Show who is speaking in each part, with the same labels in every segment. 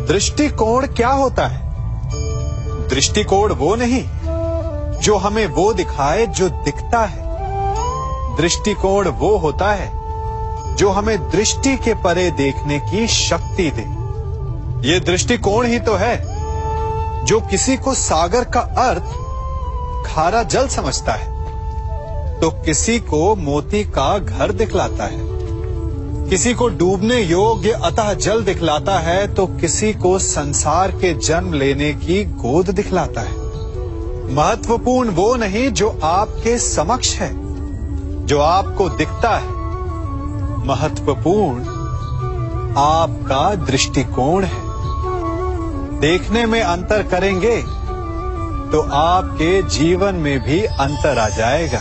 Speaker 1: दृष्टिकोण क्या होता है? दृष्टिकोण वो नहीं जो हमें वो दिखाए जो दिखता है। दृष्टिकोण वो होता है जो हमें दृष्टि के परे देखने की शक्ति दे। ये दृष्टिकोण ही तो है जो किसी को सागर का अर्थ खारा जल समझता है तो किसी को मोती का घर दिखलाता है, किसी को डूबने योग्य अतः जल दिखलाता है तो किसी को संसार के जन्म लेने की गोद दिखलाता है। महत्वपूर्ण वो नहीं जो आपके समक्ष है, जो आपको दिखता है। महत्वपूर्ण आपका दृष्टिकोण है। देखने में अंतर करेंगे तो आपके जीवन में भी अंतर आ जाएगा।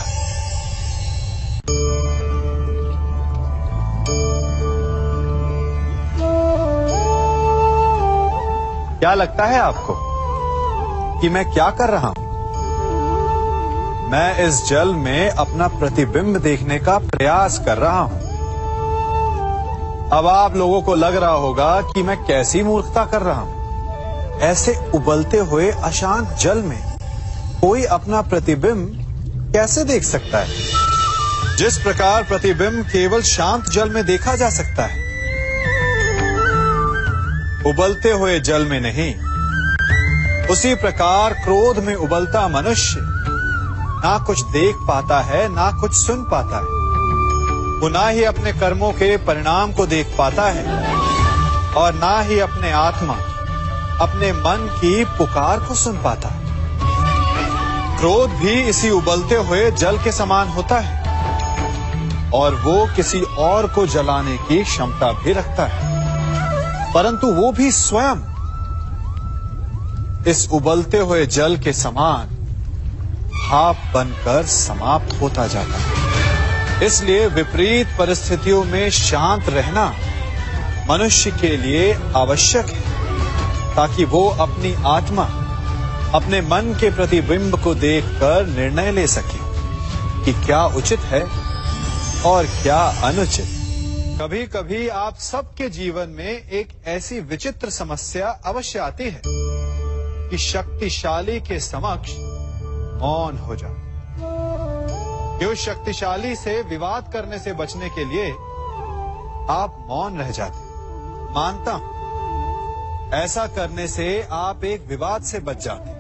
Speaker 1: क्या लगता है आपको कि मैं क्या कर रहा हूं? मैं इस जल में अपना प्रतिबिंब देखने का प्रयास कर रहा हूं। अब आप लोगों को लग रहा होगा कि मैं कैसी मूर्खता कर रहा हूं। ऐसे उबलते हुए अशांत जल में कोई अपना प्रतिबिंब कैसे देख सकता है? जिस प्रकार प्रतिबिंब केवल शांत जल में देखा जा सकता है, उबलते हुए जल में नहीं, उसी प्रकार क्रोध में उबलता मनुष्य ना कुछ देख पाता है, ना कुछ सुन पाता है। वो ना ही अपने कर्मों के परिणाम को देख पाता है और ना ही अपने आत्मा, अपने मन की पुकार को सुन पाता है। क्रोध भी इसी उबलते हुए जल के समान होता है और वो किसी और को जलाने की क्षमता भी रखता है, परंतु वो भी स्वयं इस उबलते हुए जल के समान भाप बनकर समाप्त होता जाता है। इसलिए विपरीत परिस्थितियों में शांत रहना मनुष्य के लिए आवश्यक है ताकि वो अपनी आत्मा, अपने मन के प्रतिबिंब को देखकर निर्णय ले सके कि क्या उचित है और क्या अनुचित। कभी कभी आप सबके जीवन में एक ऐसी विचित्र समस्या अवश्य आती है कि शक्तिशाली के समक्ष मौन हो जाओ। कि उस शक्तिशाली से विवाद करने से बचने के लिए आप मौन रह जाते। मानता हूं ऐसा करने से आप एक विवाद से बच जाते,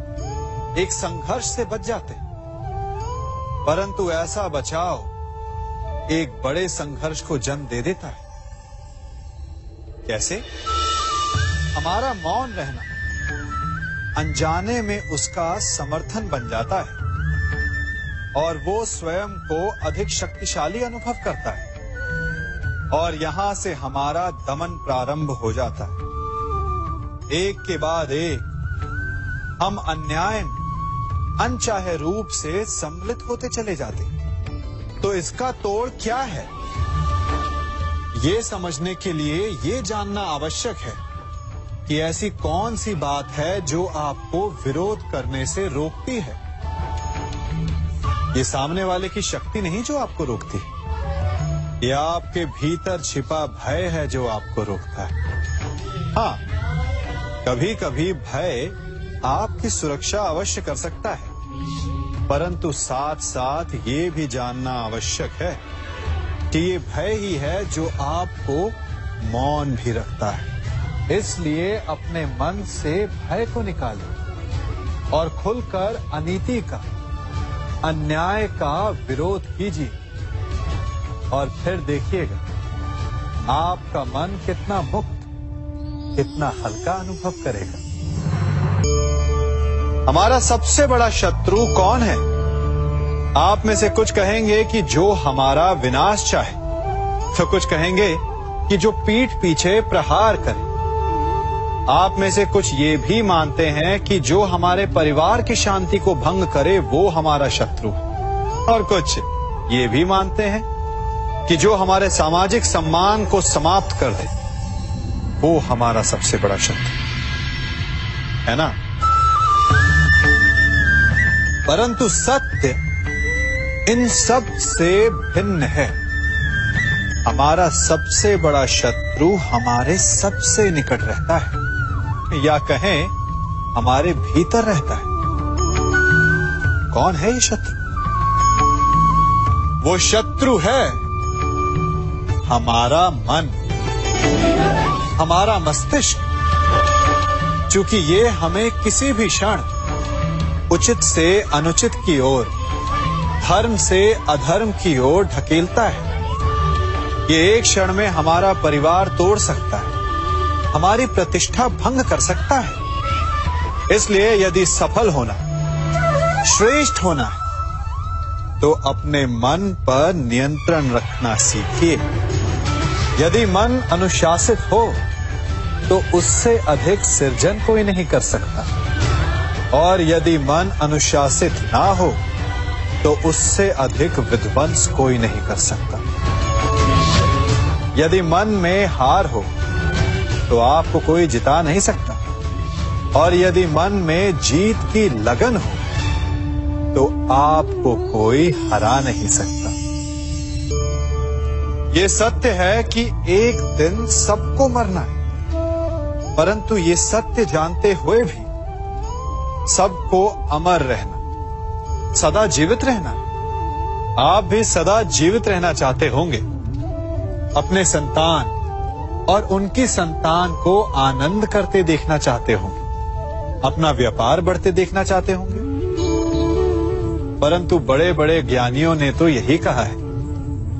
Speaker 1: एक संघर्ष से बच जाते, परंतु ऐसा बचाव एक बड़े संघर्ष को जन्म दे देता है। कैसे? हमारा मौन रहना अनजाने में उसका समर्थन बन जाता है और वो स्वयं को अधिक शक्तिशाली अनुभव करता है और यहां से हमारा दमन प्रारंभ हो जाता है। एक के बाद एक हम अन्याय में अनचाहे रूप से सम्मिलित होते चले जाते हैं। तो इसका तोड़ क्या है? ये समझने के लिए ये जानना आवश्यक है कि ऐसी कौन सी बात है जो आपको विरोध करने से रोकती है। ये सामने वाले की शक्ति नहीं जो आपको रोकती है, ये आपके भीतर छिपा भय है जो आपको रोकता है। हाँ, कभी कभी भय आपकी सुरक्षा अवश्य कर सकता है, परंतु साथ साथ ये भी जानना आवश्यक है कि ये भय ही है जो आपको मौन भी रखता है। इसलिए अपने मन से भय को निकालें और खुलकर अनीति का, अन्याय का विरोध कीजिए और फिर देखिएगा आपका मन कितना मुक्त, कितना हल्का अनुभव करेगा। हमारा सबसे बड़ा शत्रु कौन है? आप में से कुछ कहेंगे कि जो हमारा विनाश चाहे, तो कुछ कहेंगे कि जो पीठ पीछे प्रहार करे। आप में से कुछ ये भी मानते हैं कि जो हमारे परिवार की शांति को भंग करे वो हमारा शत्रु है, और कुछ ये भी मानते हैं कि जो हमारे सामाजिक सम्मान को समाप्त कर दे वो हमारा सबसे बड़ा शत्रु है ना। परंतु सत्य इन सब से भिन्न है। हमारा सबसे बड़ा शत्रु हमारे सबसे निकट रहता है या कहें हमारे भीतर रहता है। कौन है ये शत्रु? वो शत्रु है हमारा मन, हमारा मस्तिष्क। चूंकि ये हमें किसी भी क्षण उचित से अनुचित की ओर, धर्म से अधर्म की ओर ढकेलता है। ये एक क्षण में हमारा परिवार तोड़ सकता है, हमारी प्रतिष्ठा भंग कर सकता है। इसलिए यदि सफल होना, श्रेष्ठ होना है, तो अपने मन पर नियंत्रण रखना सीखिए। यदि मन अनुशासित हो तो उससे अधिक सृजन कोई नहीं कर सकता, और यदि मन अनुशासित ना हो तो उससे अधिक विध्वंस कोई नहीं कर सकता। यदि मन में हार हो तो आपको कोई जिता नहीं सकता, और यदि मन में जीत की लगन हो तो आपको कोई हरा नहीं सकता। ये सत्य है कि एक दिन सबको मरना है, परंतु ये सत्य जानते हुए भी सबको अमर रहना, सदा जीवित रहना। आप भी सदा जीवित रहना चाहते होंगे, अपने संतान और उनकी संतान को आनंद करते देखना चाहते होंगे, अपना व्यापार बढ़ते देखना चाहते होंगे। परंतु बड़े बड़े ज्ञानियों ने तो यही कहा है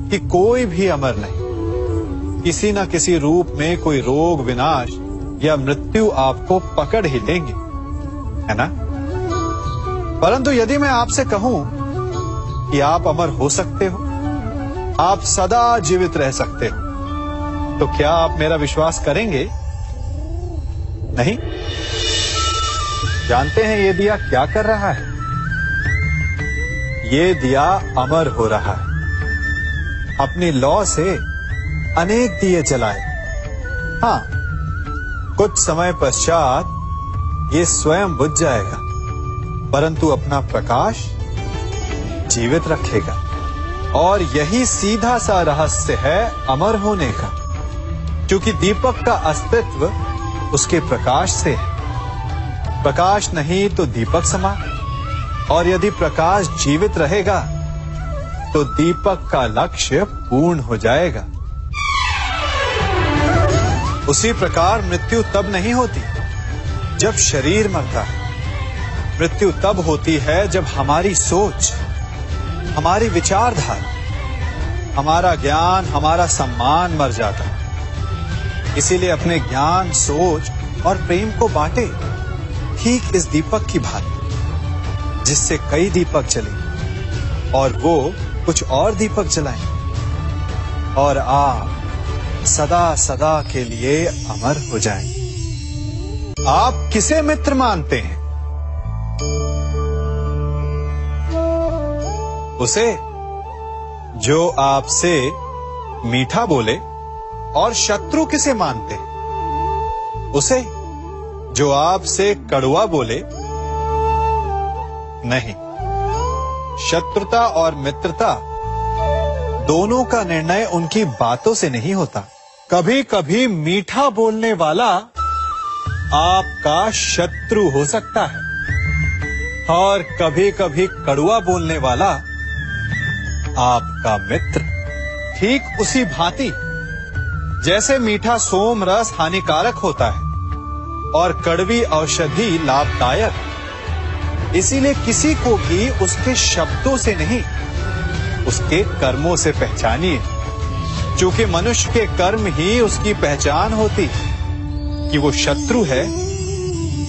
Speaker 1: कि कोई भी अमर नहीं, किसी न किसी रूप में कोई रोग, विनाश या मृत्यु आपको पकड़ ही लेंगे, है ना? परंतु यदि मैं आपसे कहूं कि आप अमर हो सकते हो, आप सदा जीवित रह सकते हो, तो क्या आप मेरा विश्वास करेंगे? नहीं? जानते हैं ये दिया क्या कर रहा है? ये दिया अमर हो रहा है। अपनी लौ से अनेक दिए जलाए। हां, कुछ समय पश्चात ये स्वयं बुझ जाएगा, परंतु अपना प्रकाश जीवित रखेगा। और यही सीधा सा रहस्य है अमर होने का, क्योंकि दीपक का अस्तित्व उसके प्रकाश से है। प्रकाश नहीं तो दीपक समा, और यदि प्रकाश जीवित रहेगा तो दीपक का लक्ष्य पूर्ण हो जाएगा। उसी प्रकार मृत्यु तब नहीं होती जब शरीर मरता है। मृत्यु तब होती है जब हमारी सोच, हमारी विचारधारा, हमारा ज्ञान, हमारा सम्मान मर जाता है। इसीलिए अपने ज्ञान, सोच और प्रेम को बांटे, ठीक इस दीपक की भांति, जिससे कई दीपक जले और वो कुछ और दीपक जलाएं, और आप सदा सदा के लिए अमर हो जाएं। आप किसे मित्र मानते हैं? उसे जो आपसे मीठा बोले, और शत्रु किसे मानते हैं? उसे जो आपसे कड़वा बोले? नहीं, शत्रुता और मित्रता दोनों का निर्णय उनकी बातों से नहीं होता। कभी कभी मीठा बोलने वाला आपका शत्रु हो सकता है, और कभी कभी कड़वा बोलने वाला आपका मित्र। ठीक उसी भांति जैसे मीठा सोम रस हानिकारक होता है और कड़वी औषधि लाभदायक, इसीलिए किसी को भी उसके शब्दों से नहीं, उसके कर्मों से पहचानिए, क्योंकि मनुष्य के कर्म ही उसकी पहचान होती कि वो शत्रु है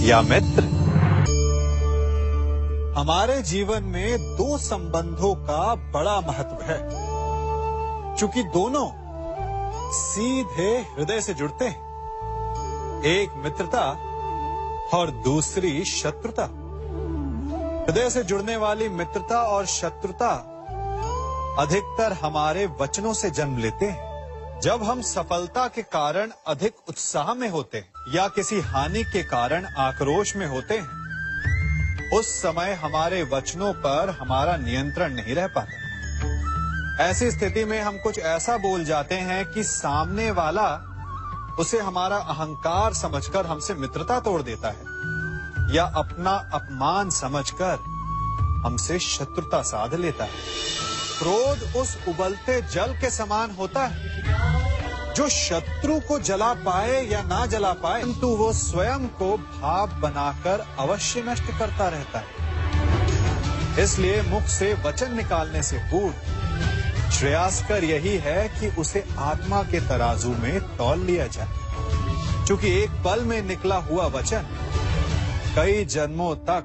Speaker 1: या मित्र। हमारे जीवन में दो संबंधों का बड़ा महत्व है, क्योंकि दोनों सीधे हृदय से जुड़ते हैं। एक मित्रता और दूसरी शत्रुता। हृदय से जुड़ने वाली मित्रता और शत्रुता अधिकतर हमारे वचनों से जन्म लेते हैं। जब हम सफलता के कारण अधिक उत्साह में होते हैं या किसी हानि के कारण आक्रोश में होते हैं, उस समय हमारे वचनों पर हमारा नियंत्रण नहीं रह पाता। ऐसी स्थिति में हम कुछ ऐसा बोल जाते हैं कि सामने वाला उसे हमारा अहंकार समझकर हमसे मित्रता तोड़ देता है या अपना अपमान समझकर हमसे शत्रुता साध लेता है। क्रोध उस उबलते जल के समान होता है जो शत्रु को जला पाए या ना जला पाए, किंतु वो स्वयं को भाप बनाकर अवश्य नष्ट करता रहता है। इसलिए मुख से वचन निकालने से पूर्व श्रेयस्कर यही है कि उसे आत्मा के तराजू में तौल लिया जाए, क्योंकि एक पल में निकला हुआ वचन कई जन्मों तक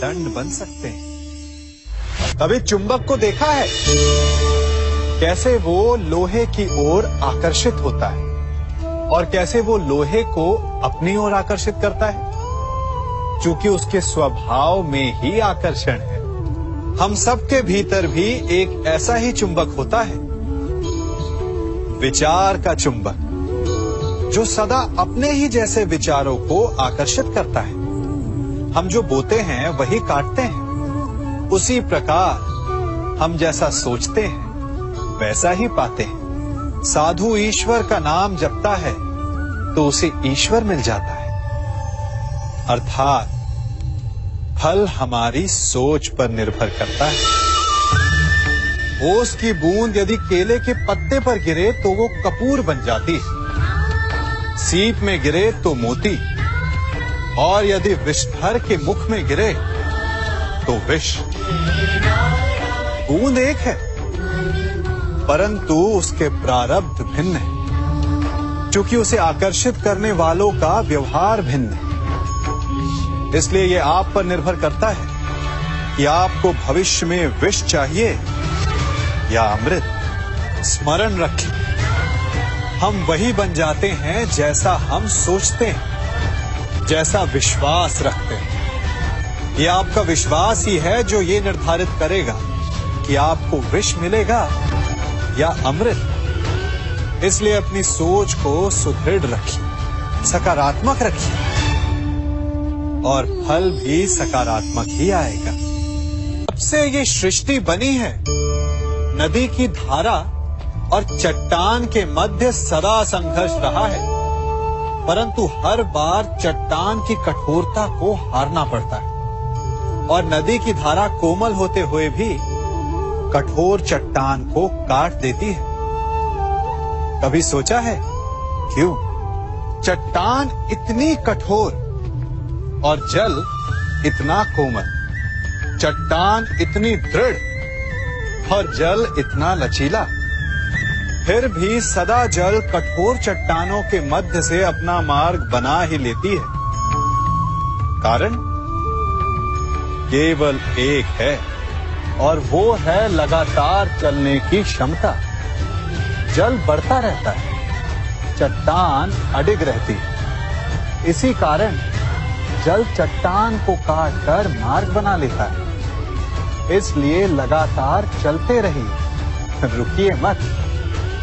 Speaker 1: दंड बन सकते हैं। कभी चुंबक को देखा है कैसे वो लोहे की ओर आकर्षित होता है और कैसे वो लोहे को अपनी ओर आकर्षित करता है? क्योंकि उसके स्वभाव में ही आकर्षण है। हम सबके भीतर भी एक ऐसा ही चुंबक होता है, विचार का चुंबक, जो सदा अपने ही जैसे विचारों को आकर्षित करता है। हम जो बोते हैं वही काटते हैं। उसी प्रकार हम जैसा सोचते हैं वैसा ही पाते हैं। साधु ईश्वर का नाम जपता है तो उसे ईश्वर मिल जाता है। अर्थात फल हमारी सोच पर निर्भर करता है। ओस की बूंद यदि केले के पत्ते पर गिरे तो वो कपूर बन जाती है, सीप में गिरे तो मोती, और यदि विषधर के मुख में गिरे तो विष। बूंद एक है परंतु उसके प्रारब्ध भिन्न है, क्योंकि उसे आकर्षित करने वालों का व्यवहार भिन्न है। इसलिए यह आप पर निर्भर करता है कि आपको भविष्य में विष चाहिए या अमृत। स्मरण रखें, हम वही बन जाते हैं जैसा हम सोचते हैं, जैसा विश्वास रखते हैं। यह आपका विश्वास ही है जो ये निर्धारित करेगा कि आपको विष मिलेगा या अमृत। इसलिए अपनी सोच को सुदृढ़ रखिए, सकारात्मक रखिए, और फल भी सकारात्मक ही आएगा। जब से ये सृष्टि बनी है, नदी की धारा और चट्टान के मध्य सदा संघर्ष रहा है, परंतु हर बार चट्टान की कठोरता को हारना पड़ता है और नदी की धारा कोमल होते हुए भी कठोर चट्टान को काट देती है। कभी सोचा है क्यों? चट्टान इतनी कठोर और जल इतना कोमल, चट्टान इतनी दृढ़ और जल इतना लचीला, फिर भी सदा जल कठोर चट्टानों के मध्य से अपना मार्ग बना ही लेती है। कारण केवल एक है और वो है लगातार चलने की क्षमता। जल बढ़ता रहता है, चट्टान अडिग रहती है। इसी कारण जल चट्टान को काटकर मार्ग बना लेता है। इसलिए लगातार चलते रहिए, रुकिए मत,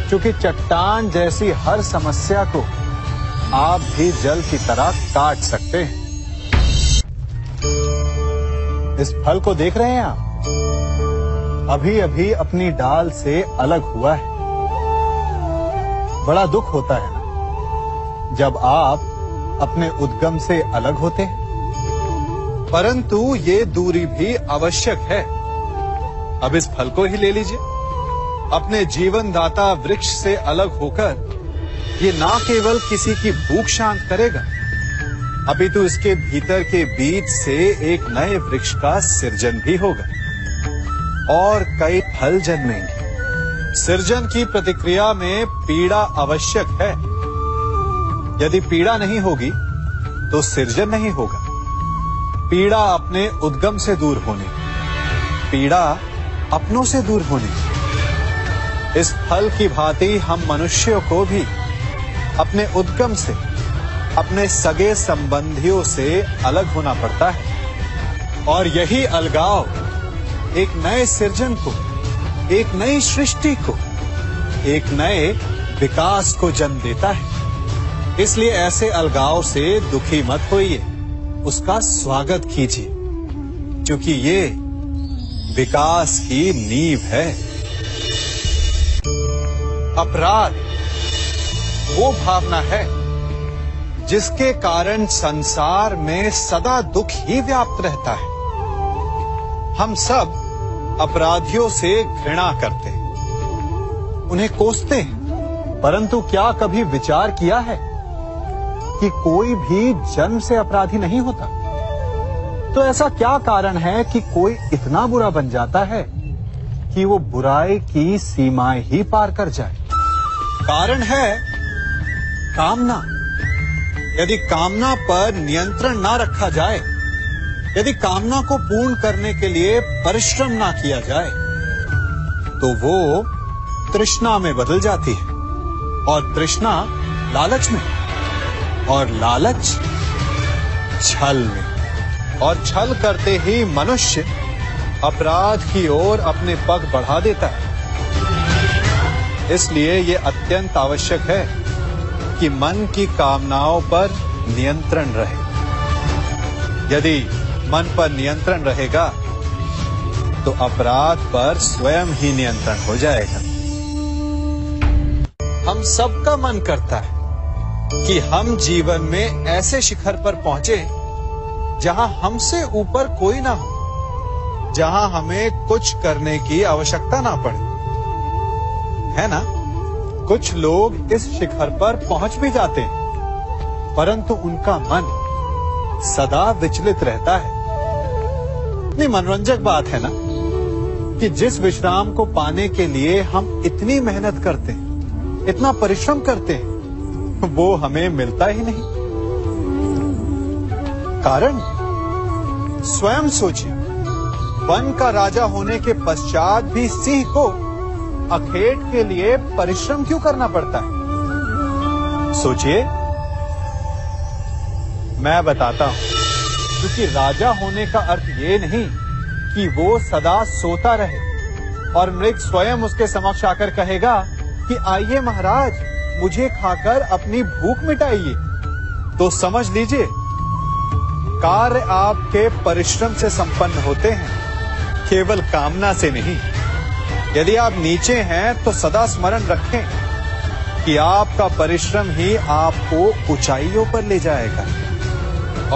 Speaker 1: क्योंकि चट्टान जैसी हर समस्या को आप भी जल की तरह काट सकते हैं। इस फल को देख रहे हैं आप? अभी अभी अपनी डाल से अलग हुआ है। बड़ा दुख होता है ना जब आप अपने उद्गम से अलग होते हैं, परंतु ये दूरी भी आवश्यक है। अब इस फल को ही ले लीजिए। अपने जीवनदाता वृक्ष से अलग होकर ये ना केवल किसी की भूख शांत करेगा, अपितु इसके भीतर के बीज से एक नए वृक्ष का सृजन भी होगा और कई फल जन्मेंगे। सृजन की प्रतिक्रिया में पीड़ा आवश्यक है। यदि पीड़ा नहीं होगी तो सृजन नहीं होगा। पीड़ा अपने उद्गम से दूर होने, पीड़ा अपनों से दूर होने। इस फल की भांति हम मनुष्यों को भी अपने उद्गम से, अपने सगे संबंधियों से अलग होना पड़ता है। और यही अलगाव एक नए सृजन को, एक नई सृष्टि को, एक नए विकास को जन्म देता है। इसलिए ऐसे अलगाव से दुखी मत होइए, उसका स्वागत कीजिए, क्योंकि ये विकास की नींव है। अपराध वो भावना है जिसके कारण संसार में सदा दुख ही व्याप्त रहता है। हम सब अपराधियों से घृणा करते हैं, उन्हें कोसते हैं, परंतु क्या कभी विचार किया है कि कोई भी जन्म से अपराधी नहीं होता? तो ऐसा क्या कारण है कि कोई इतना बुरा बन जाता है कि वो बुराई की सीमाएं ही पार कर जाए? कारण है कामना। यदि कामना पर नियंत्रण ना रखा जाए, यदि कामना को पूर्ण करने के लिए परिश्रम ना किया जाए, तो वो तृष्णा में बदल जाती है, और तृष्णा लालच में, और लालच छल में, और छल करते ही मनुष्य अपराध की ओर अपने पग बढ़ा देता है। इसलिए ये अत्यंत आवश्यक है कि मन की कामनाओं पर नियंत्रण रहे। यदि मन पर नियंत्रण रहेगा तो अपराध पर स्वयं ही नियंत्रण हो जाएगा। हम सबका मन करता है कि हम जीवन में ऐसे शिखर पर पहुंचे जहां हमसे ऊपर कोई ना हो, जहां हमें कुछ करने की आवश्यकता ना पड़े, है ना? कुछ लोग इस शिखर पर पहुंच भी जाते हैं, परंतु उनका मन सदा विचलित रहता है। इतनी मनोरंजक बात है ना कि जिस विश्राम को पाने के लिए हम इतनी मेहनत करते हैं, इतना परिश्रम करते हैं, वो हमें मिलता ही नहीं। कारण स्वयं सोचिए, वन का राजा होने के पश्चात भी सिंह को अखेट के लिए परिश्रम क्यों करना पड़ता है? सोचिए, मैं बताता हूं। क्योंकि राजा होने का अर्थ ये नहीं कि वो सदा सोता रहे और मृग स्वयं उसके समक्ष आकर कहेगा कि आइए महाराज, मुझे खाकर अपनी भूख मिटाइए। तो समझ लीजिए, कार्य आपके परिश्रम से संपन्न होते हैं, केवल कामना से नहीं। यदि आप नीचे हैं तो सदा स्मरण रखें कि आपका परिश्रम ही आपको ऊंचाइयों पर ले जाएगा,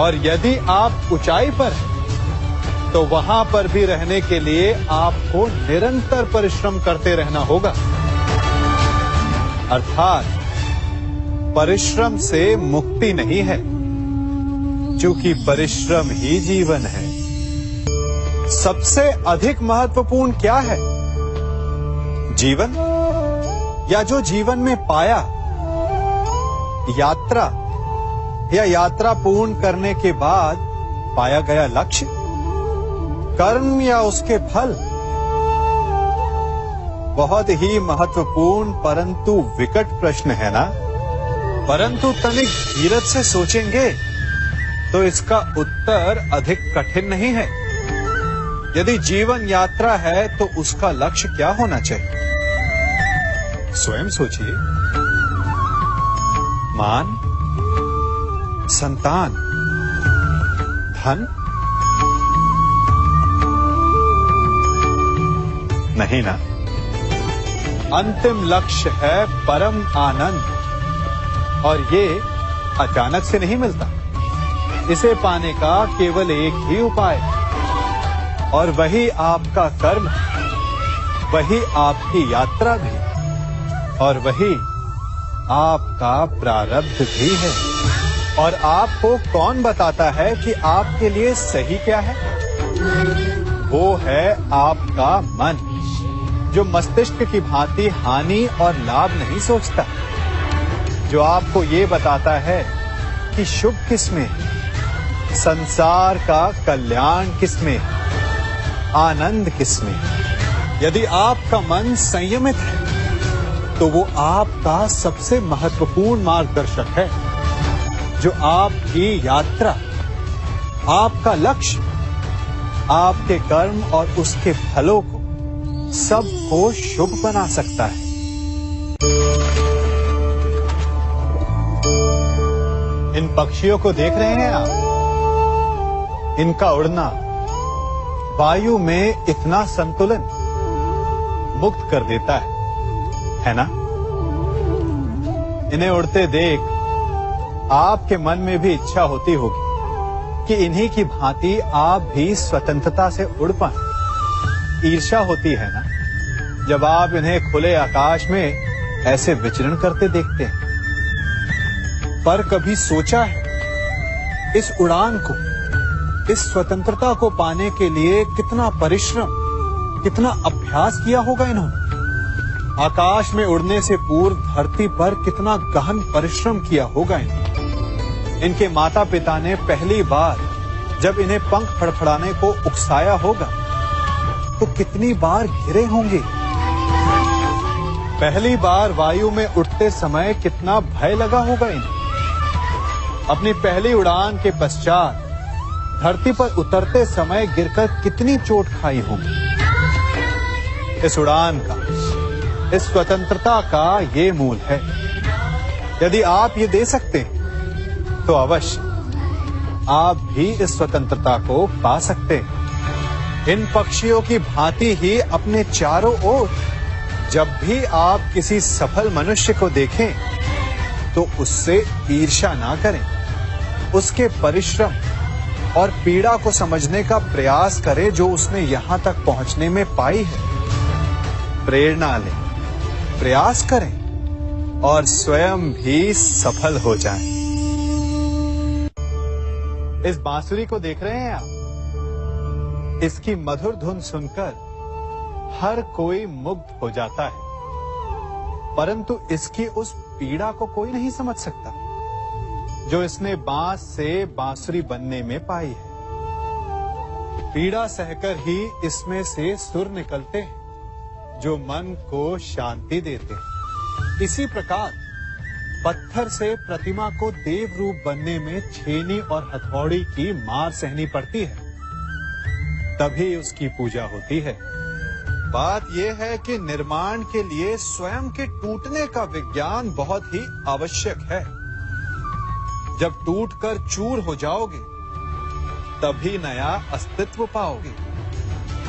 Speaker 1: और यदि आप ऊंचाई पर हैं तो वहां पर भी रहने के लिए आपको निरंतर परिश्रम करते रहना होगा। अर्थात परिश्रम से मुक्ति नहीं है, क्योंकि परिश्रम ही जीवन है। सबसे अधिक महत्वपूर्ण क्या है? जीवन, या जो जीवन में पाया, यात्रा, या यात्रा पूर्ण करने के बाद पाया गया लक्ष्य, कर्म या उसके फल? बहुत ही महत्वपूर्ण परंतु विकट प्रश्न है ना? परंतु तनिक धीरज से सोचेंगे तो इसका उत्तर अधिक कठिन नहीं है। यदि जीवन यात्रा है तो उसका लक्ष्य क्या होना चाहिए? स्वयं सोचिए। मान, संतान, धन? नहीं ना। अंतिम लक्ष्य है परम आनंद, और ये अचानक से नहीं मिलता। इसे पाने का केवल एक ही उपाय, और वही आपका कर्म, वही आपकी यात्रा भी, और वही आपका प्रारब्ध भी है। और आपको कौन बताता है कि आपके लिए सही क्या है? वो है आपका मन, जो मस्तिष्क की भांति हानि और लाभ नहीं सोचता, जो आपको ये बताता है कि शुभ किसमें, संसार का कल्याण किसमें, आनंद किसमें। यदि आपका मन संयमित है तो वो आपका सबसे महत्वपूर्ण मार्गदर्शक है, जो आपकी यात्रा, आपका लक्ष्य, आपके कर्म और उसके फलों को सबको शुभ बना सकता है। इन पक्षियों को देख रहे हैं आप? इनका उड़ना वायु में इतना संतुलन मुक्त कर देता है ना? इन्हें उड़ते देख आपके मन में भी इच्छा होती होगी कि इन्हीं की भांति आप भी स्वतंत्रता से उड़ पाएं। ईर्ष्या होती है ना, जब आप इन्हें खुले आकाश में ऐसे विचरण करते देखते हैं। पर कभी सोचा है इस उड़ान को, इस स्वतंत्रता को पाने के लिए कितना परिश्रम, कितना अभ्यास किया होगा इन्होंने? आकाश में उड़ने से पूर्व धरती पर कितना गहन परिश्रम किया होगा इन्होंने। इनके माता पिता ने पहली बार जब इन्हें पंख फड़फड़ाने को उकसाया होगा तो कितनी बार घिरे होंगे। पहली बार वायु में उड़ते समय कितना भय लगा होगा इन्हें। अपनी पहली उड़ान के पश्चात धरती पर उतरते समय गिरकर कितनी चोट खाई होगी। इस उड़ान का, इस स्वतंत्रता का ये मूल है। यदि आप ये दे सकते हैं तो अवश्य आप भी इस स्वतंत्रता को पा सकते हैं। इन पक्षियों की भांति ही अपने चारों ओर जब भी आप किसी सफल मनुष्य को देखें तो उससे ईर्ष्या ना करें। उसके परिश्रम और पीड़ा को समझने का प्रयास करें जो उसने यहां तक पहुंचने में पाई है। प्रेरणा लें, प्रयास करें और स्वयं भी सफल हो जाएं। इस बांसुरी को देख रहे हैं आप? इसकी मधुर धुन सुनकर हर कोई मुग्ध हो जाता है, परंतु इसकी उस पीड़ा को कोई नहीं समझ सकता जो इसने बांस से बांसुरी बनने में पाई है। पीड़ा सहकर ही इसमें से सुर निकलते हैं जो मन को शांति देते हैं। इसी प्रकार पत्थर से प्रतिमा को देव रूप बनने में छेनी और हथौड़ी की मार सहनी पड़ती है, तभी उसकी पूजा होती है। बात यह है कि निर्माण के लिए स्वयं के टूटने का विज्ञान बहुत ही आवश्यक है। जब टूटकर चूर हो जाओगे तभी नया अस्तित्व पाओगे।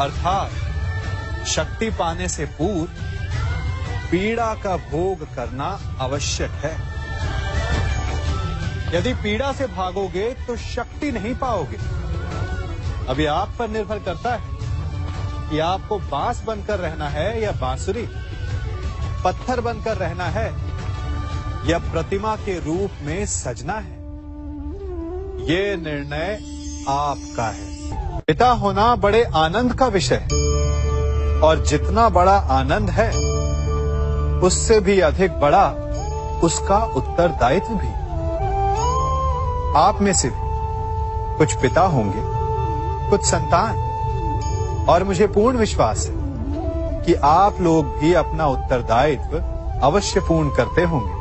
Speaker 1: अर्थात शक्ति पाने से पूर्व पीड़ा का भोग करना आवश्यक है। यदि पीड़ा से भागोगे तो शक्ति नहीं पाओगे। अभी आप पर निर्भर करता है कि आपको बांस बनकर रहना है या बांसुरी, पत्थर बनकर रहना है या प्रतिमा के रूप में सजना है। ये निर्णय आपका है। पिता होना बड़े आनंद का विषय है, और जितना बड़ा आनंद है उससे भी अधिक बड़ा उसका उत्तरदायित्व भी। आप में से भी कुछ पिता होंगे, कुछ संतान, और मुझे पूर्ण विश्वास है कि आप लोग भी अपना उत्तरदायित्व अवश्य पूर्ण करते होंगे।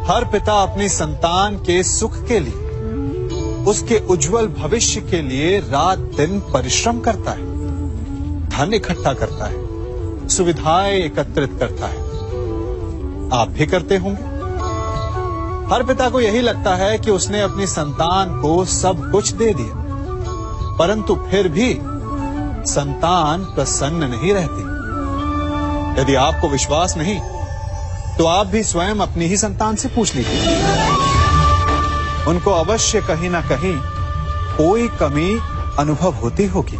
Speaker 1: हर पिता अपनी संतान के सुख के लिए, उसके उज्जवल भविष्य के लिए रात दिन परिश्रम करता है, धन इकट्ठा करता है, सुविधाएं एकत्रित करता है। आप भी करते होंगे। हर पिता को यही लगता है कि उसने अपनी संतान को सब कुछ दे दिया, परंतु फिर भी संतान प्रसन्न नहीं रहती। यदि आपको विश्वास नहीं तो आप भी स्वयं अपनी ही संतान से पूछ लीजिए। उनको अवश्य कहीं ना कहीं कोई कमी अनुभव होती होगी,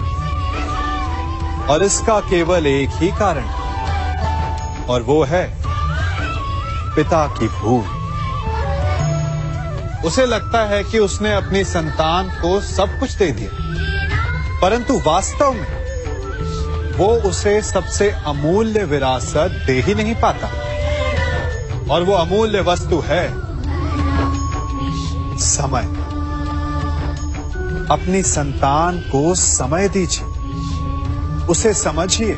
Speaker 1: और इसका केवल एक ही कारण है, और वो है पिता की भूल। उसे लगता है कि उसने अपनी संतान को सब कुछ दे दिया, परंतु वास्तव में वो उसे सबसे अमूल्य विरासत दे ही नहीं पाता, और वो अमूल्य वस्तु है समय। अपनी संतान को समय दीजिए, उसे समझिए,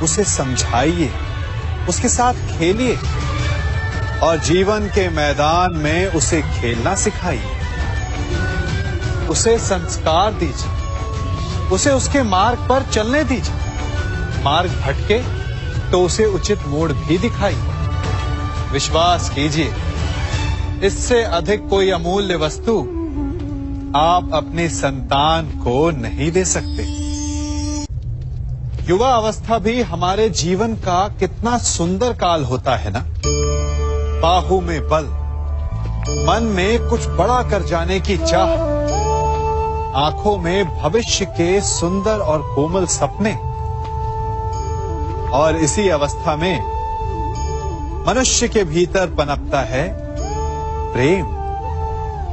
Speaker 1: उसे समझाइए, उसके साथ खेलिए, और जीवन के मैदान में उसे खेलना सिखाइए। उसे संस्कार दीजिए, उसे उसके मार्ग पर चलने दीजिए। मार्ग भटके तो उसे उचित मोड़ भी दिखाइए। विश्वास कीजिए, इससे अधिक कोई अमूल्य वस्तु आप अपनी संतान को नहीं दे सकते। युवा अवस्था भी हमारे जीवन का कितना सुंदर काल होता है ना। बाहू में बल, मन में कुछ बड़ा कर जाने की चाह, आंखों में भविष्य के सुंदर और कोमल सपने। और इसी अवस्था में मनुष्य के भीतर पनपता है प्रेम।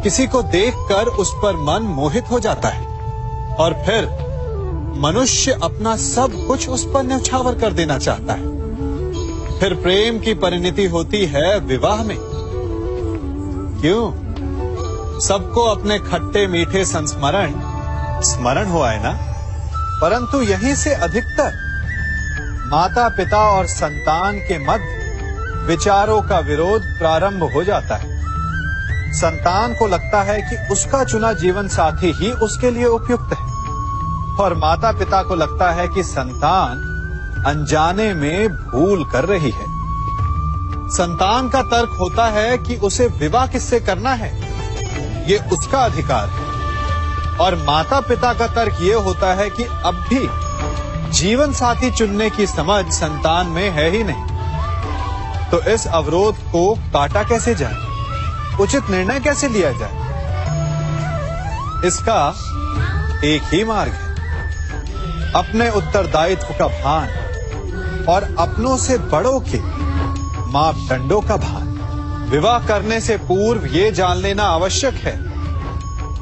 Speaker 1: किसी को देखकर उस पर मन मोहित हो जाता है और फिर मनुष्य अपना सब कुछ उस पर न्यौछावर कर देना चाहता है। फिर प्रेम की परिणति होती है विवाह में। क्यों? सबको अपने खट्टे मीठे संस्मरण स्मरण हुआ है ना। परंतु यहीं से अधिकतर माता पिता और संतान के मध्य विचारों का विरोध प्रारंभ हो जाता है। संतान को लगता है कि उसका चुना जीवन साथी ही उसके लिए उपयुक्त है और माता पिता को लगता है कि संतान अनजाने में भूल कर रही है। संतान का तर्क होता है कि उसे विवाह किससे करना है, ये उसका अधिकार है। और माता पिता का तर्क ये होता है कि अब भी जीवन साथी चुनने की समझ संतान में है ही नहीं। तो इस अवरोध को काटा कैसे जाए, उचित निर्णय कैसे लिया जाए? इसका एक ही मार्ग है, अपने उत्तरदायित्व का भान और अपनों से बड़ों के मापदंडों का भान। विवाह करने से पूर्व ये जान लेना आवश्यक है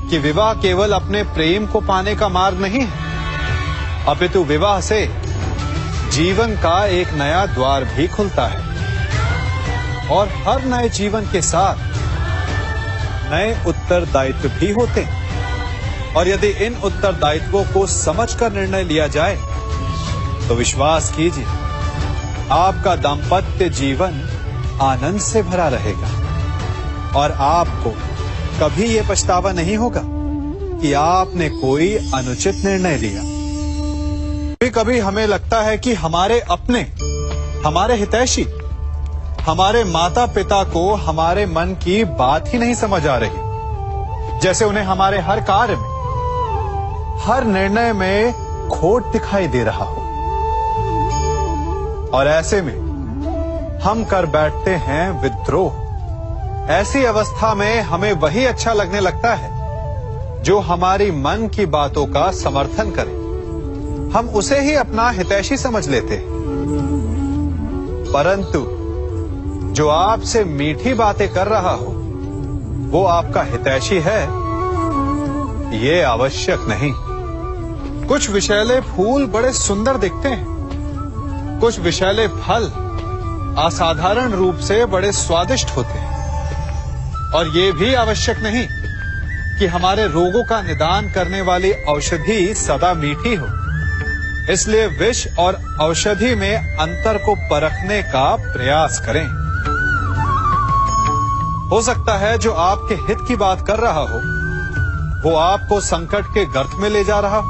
Speaker 1: कि विवाह केवल अपने प्रेम को पाने का मार्ग नहीं है, अपितु विवाह से जीवन का एक नया द्वार भी खुलता है और हर नए जीवन के साथ नए उत्तरदायित्व भी होते हैं। और यदि इन उत्तरदायित्वों को समझकर निर्णय लिया जाए तो विश्वास कीजिए आपका दाम्पत्य जीवन आनंद से भरा रहेगा और आपको कभी ये पछतावा नहीं होगा कि आपने कोई अनुचित निर्णय लिया। कभी हमें लगता है कि हमारे अपने, हमारे हितैषी, हमारे माता पिता को हमारे मन की बात ही नहीं समझ आ रही, जैसे उन्हें हमारे हर कार्य में, हर निर्णय में खोट दिखाई दे रहा हो। और ऐसे में हम कर बैठते हैं विद्रोह। ऐसी अवस्था में हमें वही अच्छा लगने लगता है जो हमारी मन की बातों का समर्थन करे। हम उसे ही अपना हितैषी समझ लेते हैं। परंतु जो आपसे मीठी बातें कर रहा हो वो आपका हितैषी है, ये आवश्यक नहीं। कुछ विषैले फूल बड़े सुंदर दिखते हैं, कुछ विषैले फल असाधारण रूप से बड़े स्वादिष्ट होते हैं। और ये भी आवश्यक नहीं कि हमारे रोगों का निदान करने वाली औषधि सदा मीठी हो। इसलिए विष और औषधि में अंतर को परखने का प्रयास करें। हो सकता है जो आपके हित की बात कर रहा हो वो आपको संकट के गर्त में ले जा रहा हो।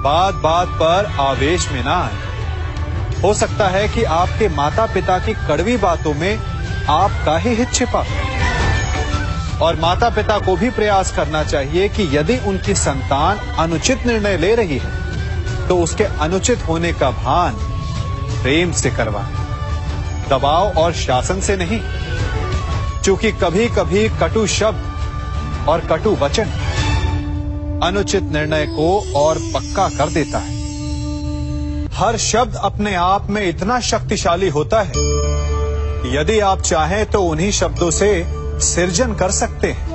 Speaker 1: बात बात पर आवेश में ना आए। हो सकता है कि आपके माता पिता की कड़वी बातों में आपका ही हित छिपा हो। और माता पिता को भी प्रयास करना चाहिए कि यदि उनकी संतान अनुचित निर्णय ले रही है तो उसके अनुचित होने का भान प्रेम से करवाएं, दबाव और शासन से नहीं। क्योंकि कभी कभी कटु शब्द और कटु वचन अनुचित निर्णय को और पक्का कर देता है। हर शब्द अपने आप में इतना शक्तिशाली होता है कि यदि आप चाहें तो उन्हीं शब्दों से सृजन कर सकते हैं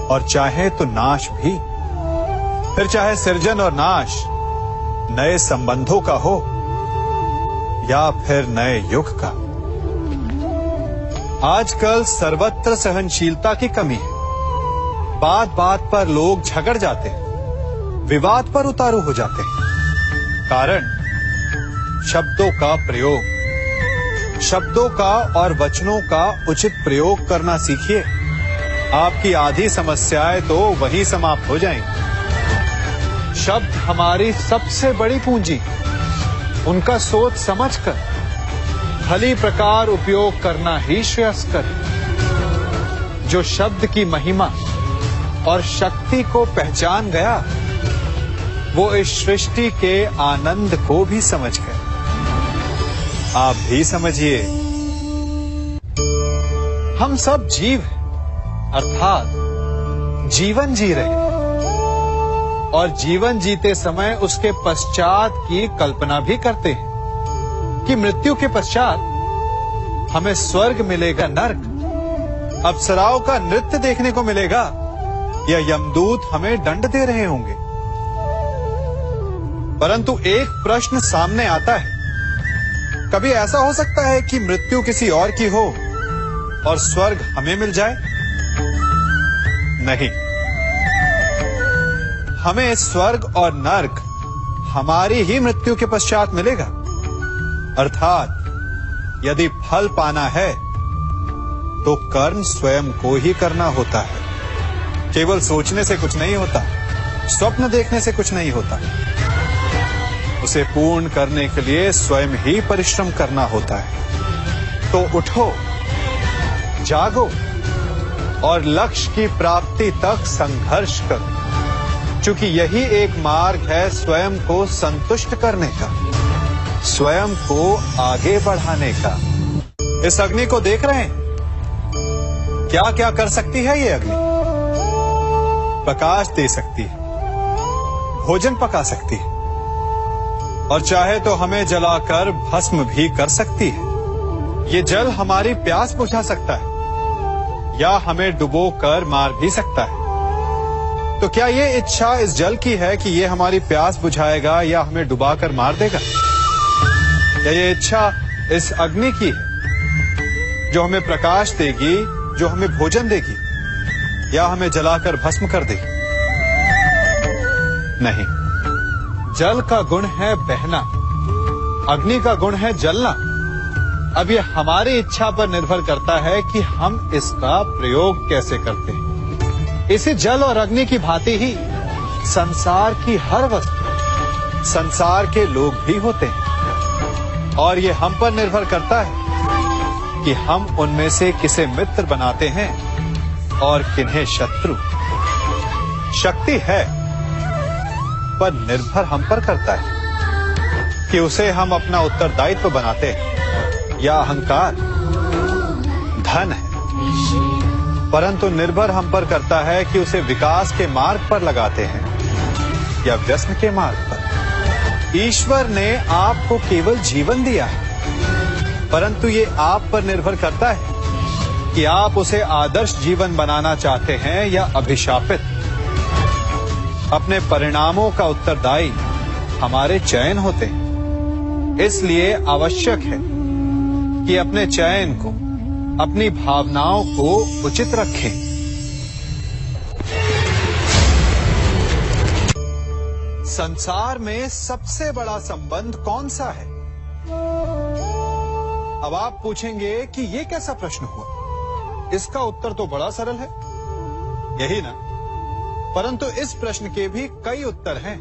Speaker 1: और चाहे तो नाश भी। फिर चाहे सृजन और नाश नए संबंधों का हो या फिर नए युग का। आजकल सर्वत्र सहनशीलता की कमी है। बात बात पर लोग झगड़ जाते हैं, विवाद पर उतारू हो जाते हैं। कारण शब्दों का प्रयोग। शब्दों का और वचनों का उचित प्रयोग करना सीखिए। आपकी आधी समस्याएं तो वहीं समाप्त हो जाएंगी। शब्द हमारी सबसे बड़ी पूंजी। उनका सोच समझकर भली प्रकार उपयोग करना ही श्रेयस्कर। जो शब्द की महिमा और शक्ति को पहचान गया वो इस सृष्टि के आनंद को भी समझ गया। आप भी समझिए हम सब जीव हैं, अर्थात जीवन जी रहे हैं और जीवन जीते समय उसके पश्चात की कल्पना भी करते हैं कि मृत्यु के पश्चात हमें स्वर्ग मिलेगा, नर्क, अप्सराओं का नृत्य देखने को मिलेगा या यमदूत हमें दंड दे रहे होंगे। परंतु एक प्रश्न सामने आता है, कभी ऐसा हो सकता है कि मृत्यु किसी और की हो और स्वर्ग हमें मिल जाए? नहीं, हमें स्वर्ग और नर्क हमारी ही मृत्यु के पश्चात मिलेगा। अर्थात यदि फल पाना है तो कर्म स्वयं को ही करना होता है। केवल सोचने से कुछ नहीं होता, स्वप्न देखने से कुछ नहीं होता। उसे पूर्ण करने के लिए स्वयं ही परिश्रम करना होता है। तो उठो, जागो और लक्ष्य की प्राप्ति तक संघर्ष करो, क्योंकि यही एक मार्ग है स्वयं को संतुष्ट करने का, स्वयं को आगे बढ़ाने का। इस अग्नि को देख रहे हैं, क्या क्या कर सकती है ये अग्नि? प्रकाश दे सकती है, भोजन पका सकती है और चाहे तो हमें जलाकर भस्म भी कर सकती है। ये जल हमारी प्यास बुझा सकता है या हमें डुबोकर मार भी सकता है। तो क्या ये इच्छा इस जल की है कि ये हमारी प्यास बुझाएगा या हमें डुबाकर मार देगा? या ये इच्छा इस अग्नि की है जो हमें प्रकाश देगी, जो हमें भोजन देगी या हमें जलाकर भस्म कर देगी? नहीं, जल का गुण है बहना, अग्नि का गुण है जलना। अब ये हमारी इच्छा पर निर्भर करता है कि हम इसका प्रयोग कैसे करते हैं। इसी जल और अग्नि की भांति ही संसार की हर वस्तु, संसार के लोग भी होते हैं और ये हम पर निर्भर करता है कि हम उनमें से किसे मित्र बनाते हैं और किन्हें शत्रु। शक्ति है पर निर्भर हम पर करता है कि उसे हम अपना उत्तरदायित्व बनाते हैं या अहंकार। धन है परंतु निर्भर हम पर करता है कि उसे विकास के मार्ग पर लगाते हैं या व्यसन के मार्ग पर। ईश्वर ने आपको केवल जीवन दिया है, परंतु ये आप पर निर्भर करता है कि आप उसे आदर्श जीवन बनाना चाहते हैं या अभिशापित। अपने परिणामों का उत्तरदायी हमारे चयन होते हैं। इसलिए आवश्यक है कि अपने चयन को, अपनी भावनाओं को उचित रखें। संसार में सबसे बड़ा संबंध कौन सा है? अब आप पूछेंगे कि ये कैसा प्रश्न हुआ? इसका उत्तर तो बड़ा सरल है, यही ना? परंतु इस प्रश्न के भी कई उत्तर हैं।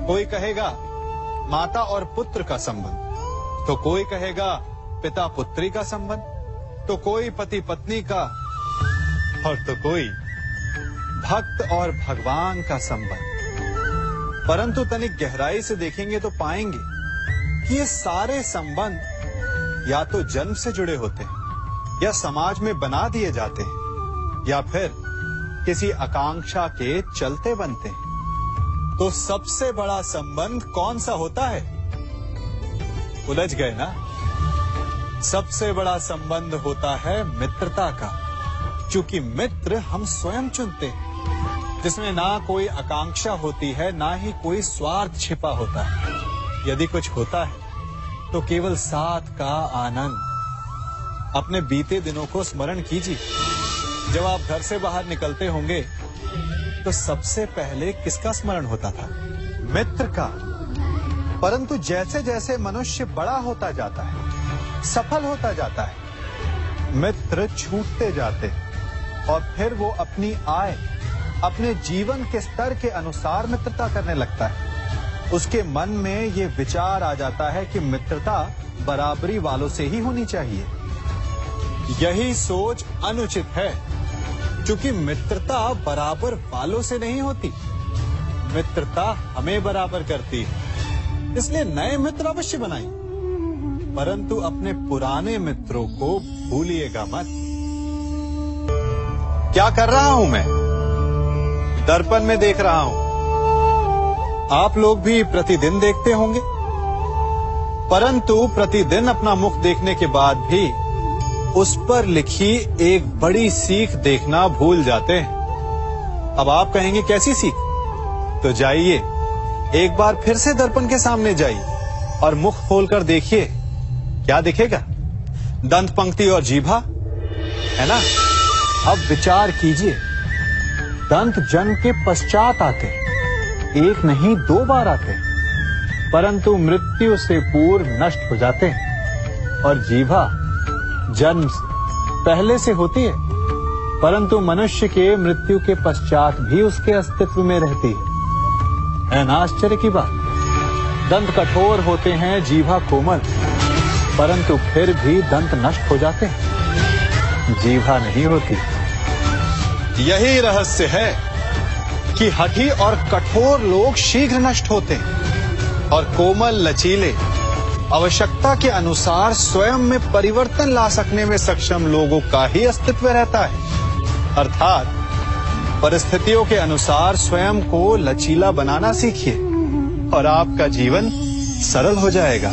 Speaker 1: कोई कहेगा माता और पुत्र का संबंध, तो कोई कहेगा पिता पुत्री का संबंध, तो कोई पति पत्नी का, और तो कोई भक्त और भगवान का संबंध। परंतु तनिक गहराई से देखेंगे तो पाएंगे कि ये सारे संबंध या तो जन्म से जुड़े होते हैं या समाज में बना दिए जाते हैं या फिर किसी आकांक्षा के चलते बनते हैं। तो सबसे बड़ा संबंध कौन सा होता है? उलझ गए ना? सबसे बड़ा संबंध होता है मित्रता का, क्योंकि मित्र हम स्वयं चुनते हैं, जिसमें ना कोई आकांक्षा होती है, ना ही कोई स्वार्थ छिपा होता है। यदि कुछ होता है तो केवल साथ का आनंद। अपने बीते दिनों को स्मरण कीजिए। जब आप घर से बाहर निकलते होंगे तो सबसे पहले किसका स्मरण होता था? मित्र का। परंतु जैसे जैसे मनुष्य बड़ा होता जाता है, सफल होता जाता है, मित्र छूटते जाते हैं और फिर वो अपनी आय, अपने जीवन के स्तर के अनुसार मित्रता करने लगता है। उसके मन में ये विचार आ जाता है कि मित्रता बराबरी वालों से ही होनी चाहिए। यही सोच अनुचित है, क्योंकि मित्रता बराबर वालों से नहीं होती, मित्रता हमें बराबर करती है। इसलिए नए मित्र अवश्य बनाइए, परंतु अपने पुराने मित्रों को भूलिएगा मत। क्या कर रहा हूं मैं? दर्पण में देख रहा हूं। आप लोग भी प्रतिदिन देखते होंगे, परंतु प्रतिदिन अपना मुख देखने के बाद भी उस पर लिखी एक बड़ी सीख देखना भूल जाते हैं। अब आप कहेंगे कैसी सीख? तो जाइए, एक बार फिर से दर्पण के सामने जाइए और मुख खोलकर देखिए, क्या दिखेगा? दंत पंक्ति और जीभा, है ना? अब विचार कीजिए, दंत जन्म के पश्चात आते, एक नहीं 2 बार आते, परंतु मृत्यु से पूर्व नष्ट हो जाते हैं। और जीभा जन्म पहले से होती है, परंतु मनुष्य के मृत्यु के पश्चात भी उसके अस्तित्व में रहती है ना आश्चर्य की बात? दंत कठोर होते हैं, जीभा कोमल, परंतु फिर भी दंत नष्ट हो जाते हैं, जीभा नहीं होती। यही रहस्य है कि हठी और कठोर लोग शीघ्र नष्ट होते हैं और कोमल लचीले आवश्यकता के अनुसार स्वयं में परिवर्तन ला सकने में सक्षम लोगों का ही अस्तित्व रहता है। अर्थात परिस्थितियों के अनुसार स्वयं को लचीला बनाना सीखिए और आपका जीवन सरल हो जाएगा।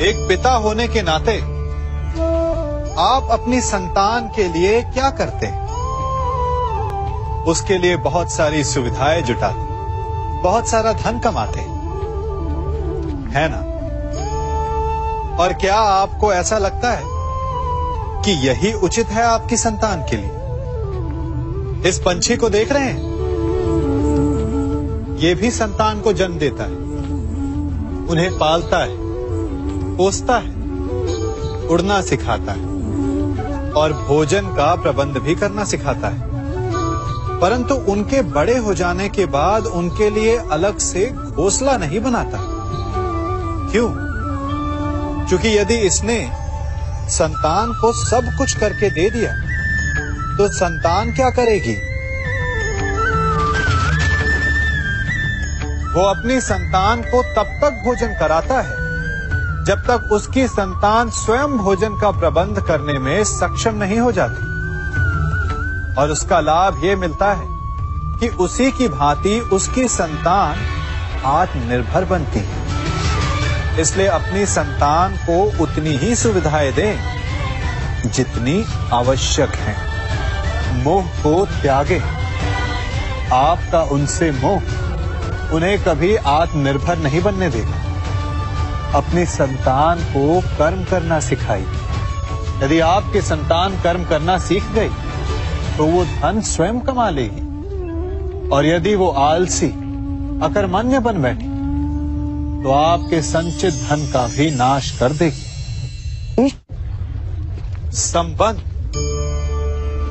Speaker 1: एक पिता होने के नाते आप अपनी संतान के लिए क्या करते हैं? उसके लिए बहुत सारी सुविधाएं जुटाते, बहुत सारा धन कमाते, है ना? और क्या आपको ऐसा लगता है कि यही उचित है आपकी संतान के लिए? इस पंछी को देख रहे हैं, ये भी संतान को जन्म देता है, उन्हें पालता है, पोसता है, उड़ना सिखाता है और भोजन का प्रबंध भी करना सिखाता है, परंतु उनके बड़े हो जाने के बाद उनके लिए अलग से घोंसला नहीं बनाता। क्यों? क्योंकि यदि इसने संतान को सब कुछ करके दे दिया तो संतान क्या करेगी? वो अपनी संतान को तब तक भोजन कराता है जब तक उसकी संतान स्वयं भोजन का प्रबंध करने में सक्षम नहीं हो जाती, और उसका लाभ ये मिलता है कि उसी की भांति उसकी संतान आत्मनिर्भर बनती है। इसलिए अपनी संतान को उतनी ही सुविधाएं दें जितनी आवश्यक हैं। मोह को त्यागे। आपका उनसे मोह उन्हें कभी आत्मनिर्भर नहीं बनने देगा। अपनी संतान को कर्म करना सिखाइए। यदि आपकी संतान कर्म करना सीख गई तो वो धन स्वयं कमा लेगी, और यदि वो आलसी अकर्मण्य बन बैठी तो आपके संचित धन का भी नाश कर देगी। संबंध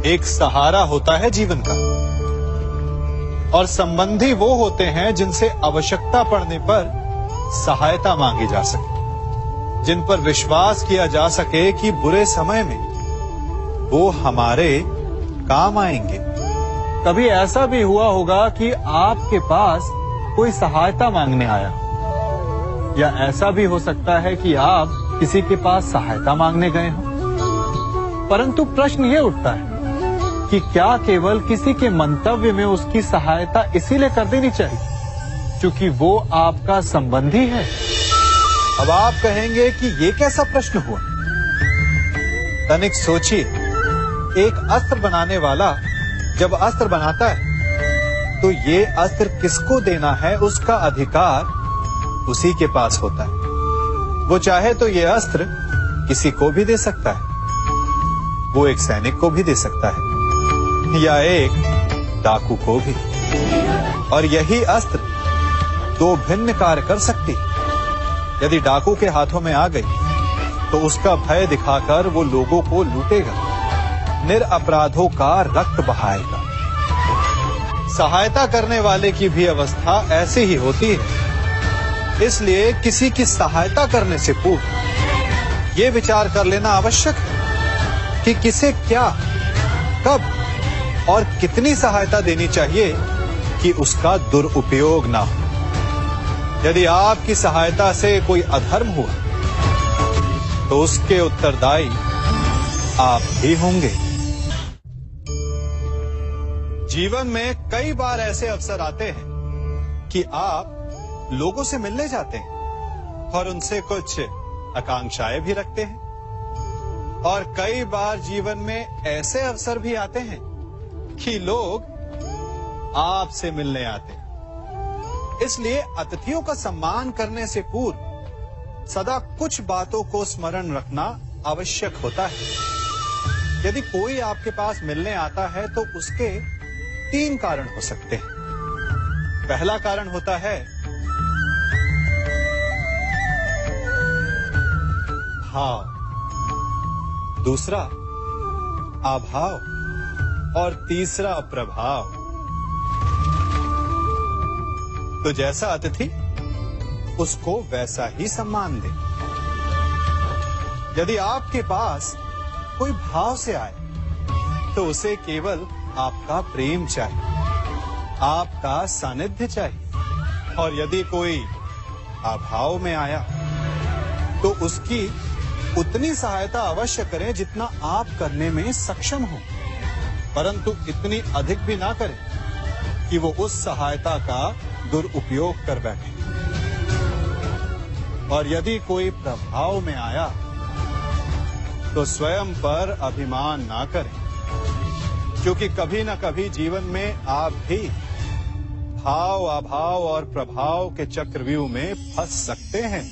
Speaker 1: एक सहारा होता है जीवन का, और संबंधी वो होते हैं जिनसे आवश्यकता पड़ने पर सहायता मांगी जा सके, जिन पर विश्वास किया जा सके कि बुरे समय में वो हमारे काम आएंगे। कभी ऐसा भी हुआ होगा कि आपके पास कोई सहायता मांगने आया, या ऐसा भी हो सकता है कि आप किसी के पास सहायता मांगने गए हो, परंतु प्रश्न ये उठता है कि क्या केवल किसी के मंतव्य में उसकी सहायता इसीलिए कर देनी चाहिए क्योंकि वो आपका संबंधी है? अब आप कहेंगे कि ये कैसा प्रश्न हुआ? तनिक सोचिए, एक अस्त्र बनाने वाला जब अस्त्र बनाता है तो ये अस्त्र किसको देना है उसका अधिकार उसी के पास होता है। वो चाहे तो ये अस्त्र किसी को भी दे सकता है, वो एक सैनिक को भी दे सकता है या एक डाकू को भी, और यही अस्त्र 2 भिन्न कार्य कर सकती। यदि डाकू के हाथों में आ गई तो उसका भय दिखाकर वो लोगों को लूटेगा, निरपराधों का रक्त बहाएगा। सहायता करने वाले की भी अवस्था ऐसी ही होती है। इसलिए किसी की सहायता करने से पूर्व ये विचार कर लेना आवश्यक है कि किसे क्या, कब और कितनी सहायता देनी चाहिए कि उसका दुरुपयोग ना हो। यदि आपकी सहायता से कोई अधर्म हुआ तो उसके उत्तरदायी आप भी होंगे। जीवन में कई बार ऐसे अवसर आते हैं कि आप लोगों से मिलने जाते हैं और उनसे कुछ आकांक्षाएं भी रखते हैं, और कई बार जीवन में ऐसे अवसर भी आते हैं कि लोग आपसे मिलने आते हैं। इसलिए अतिथियों का सम्मान करने से पूर्व सदा कुछ बातों को स्मरण रखना आवश्यक होता है। यदि कोई आपके पास मिलने आता है तो उसके 3 कारण हो सकते हैं। पहला कारण होता है भाव, दूसरा अभाव और तीसरा प्रभाव। तो जैसा अतिथि उसको वैसा ही सम्मान दे। यदि आपके पास कोई भाव से आए तो उसे केवल आपका प्रेम चाहिए, आपका सानिध्य चाहिए, और यदि कोई अभाव में आया तो उसकी उतनी सहायता अवश्य करें जितना आप करने में सक्षम हो, परंतु इतनी अधिक भी ना करें कि वो उस सहायता का दुरुपयोग कर बैठे। और यदि कोई प्रभाव में आया तो स्वयं पर अभिमान ना करें, क्योंकि कभी ना कभी जीवन में आप भी भाव, अभाव और प्रभाव के चक्रव्यूह में फंस सकते हैं।